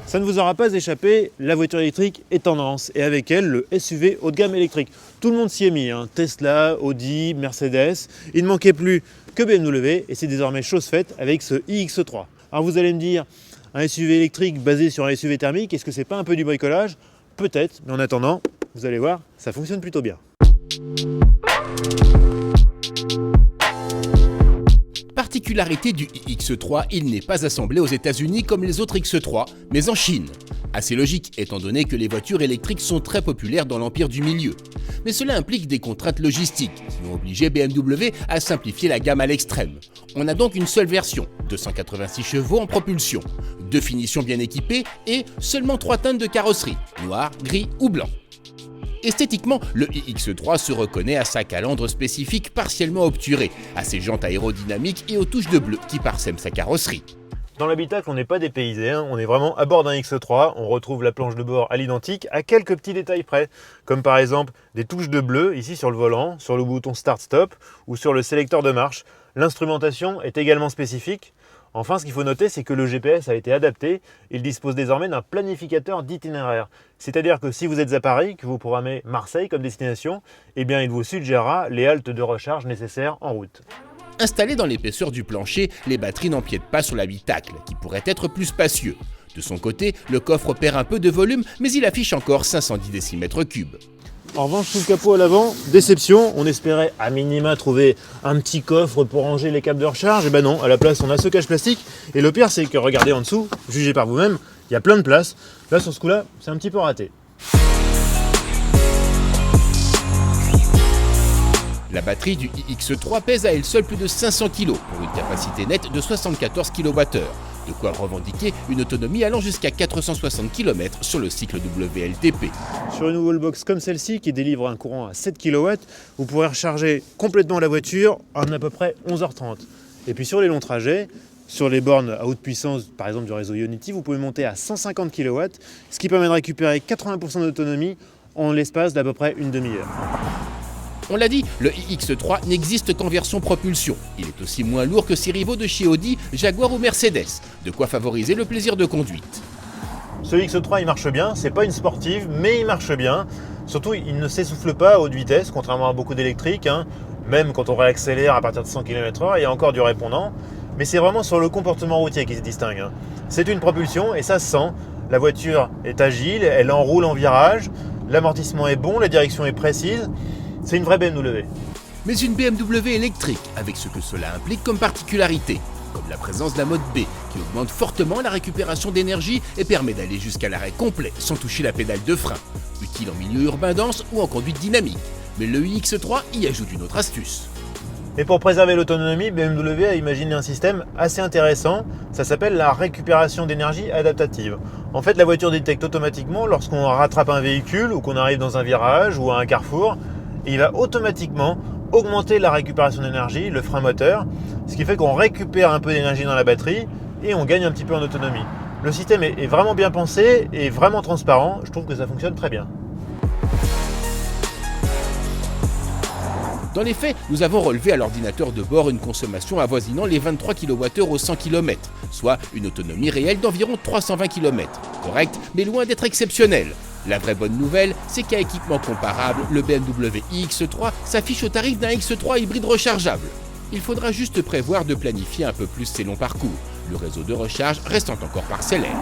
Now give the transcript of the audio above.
Ça ne vous aura pas échappé, la voiture électrique est tendance et avec elle le SUV haut de gamme électrique. Tout le monde s'y est mis, hein. Tesla, Audi, Mercedes, il ne manquait plus que BMW et c'est désormais chose faite avec ce iX3. Alors vous allez me dire, un SUV électrique basé sur un SUV thermique, est-ce que c'est pas un peu du bricolage? Peut-être, mais en attendant, vous allez voir, ça fonctionne plutôt bien. Particularité du iX3, il n'est pas assemblé aux États-Unis comme les autres X3, mais en Chine. Assez logique étant donné que les voitures électriques sont très populaires dans l'empire du milieu. Mais cela implique des contraintes logistiques qui ont obligé BMW à simplifier la gamme à l'extrême. On a donc une seule version, 286 chevaux en propulsion, 2 finitions bien équipées et seulement 3 teintes de carrosserie, noir, gris ou blanc. Esthétiquement, le iX3 se reconnaît à sa calandre spécifique partiellement obturée, à ses jantes aérodynamiques et aux touches de bleu qui parsèment sa carrosserie. Dans l'habitacle, on n'est pas dépaysé, hein. On est vraiment à bord d'un X3, on retrouve la planche de bord à l'identique, à quelques petits détails près, comme par exemple des touches de bleu ici sur le volant, sur le bouton Start-Stop ou sur le sélecteur de marche. L'instrumentation est également spécifique. Enfin, ce qu'il faut noter, c'est que le GPS a été adapté. Il dispose désormais d'un planificateur d'itinéraire. C'est-à-dire que si vous êtes à Paris, que vous programmez Marseille comme destination, eh bien, il vous suggérera les haltes de recharge nécessaires en route. Installées dans l'épaisseur du plancher, les batteries n'empiètent pas sur l'habitacle, qui pourrait être plus spacieux. De son côté, le coffre perd un peu de volume, mais il affiche encore 510 décimètres cubes. En revanche, sous le capot à l'avant, déception, on espérait à minima trouver un petit coffre pour ranger les câbles de recharge, et ben non, à la place on a ce cache plastique, et le pire c'est que regardez en dessous, jugez par vous-même, il y a plein de place, là sur ce coup-là, c'est un petit peu raté. La batterie du iX3 pèse à elle seule plus de 500 kg pour une capacité nette de 74 kWh, de quoi revendiquer une autonomie allant jusqu'à 460 km sur le cycle WLTP. Sur une wallbox comme celle-ci qui délivre un courant à 7 kW, vous pourrez recharger complètement la voiture en à peu près 11h30. Et puis sur les longs trajets, sur les bornes à haute puissance, par exemple du réseau Ionity, vous pouvez monter à 150 kW, ce qui permet de récupérer 80% d'autonomie en l'espace d'à peu près une demi-heure. On l'a dit, le iX3 n'existe qu'en version propulsion. Il est aussi moins lourd que ses rivaux de chez Audi, Jaguar ou Mercedes, de quoi favoriser le plaisir de conduite. Ce X3 il marche bien, c'est pas une sportive, mais il marche bien. Surtout il ne s'essouffle pas à haute vitesse, contrairement à beaucoup d'électriques, hein. Même quand on réaccélère à partir de 100 km/h, il y a encore du répondant. Mais c'est vraiment sur le comportement routier qui se distingue, hein. C'est une propulsion et ça se sent. La voiture est agile, elle enroule en virage, l'amortissement est bon, la direction est précise. C'est une vraie BMW. Mais une BMW électrique, avec ce que cela implique comme particularité, comme la présence d'un mode B qui augmente fortement la récupération d'énergie et permet d'aller jusqu'à l'arrêt complet sans toucher la pédale de frein, utile en milieu urbain dense ou en conduite dynamique. Mais le iX3 y ajoute une autre astuce. Et pour préserver l'autonomie, BMW a imaginé un système assez intéressant, ça s'appelle la récupération d'énergie adaptative. En fait, la voiture détecte automatiquement lorsqu'on rattrape un véhicule ou qu'on arrive dans un virage ou à un carrefour, et il va automatiquement augmenter la récupération d'énergie, le frein moteur, ce qui fait qu'on récupère un peu d'énergie dans la batterie et on gagne un petit peu en autonomie. Le système est vraiment bien pensé et vraiment transparent, je trouve que ça fonctionne très bien. Dans les faits, nous avons relevé à l'ordinateur de bord une consommation avoisinant les 23 kWh au 100 km, soit une autonomie réelle d'environ 320 km. Correct, mais loin d'être exceptionnel. La vraie bonne nouvelle, c'est qu'à équipement comparable, le BMW iX3 s'affiche au tarif d'un X3 hybride rechargeable. Il faudra juste prévoir de planifier un peu plus ses longs parcours, le réseau de recharge restant encore parcellaire.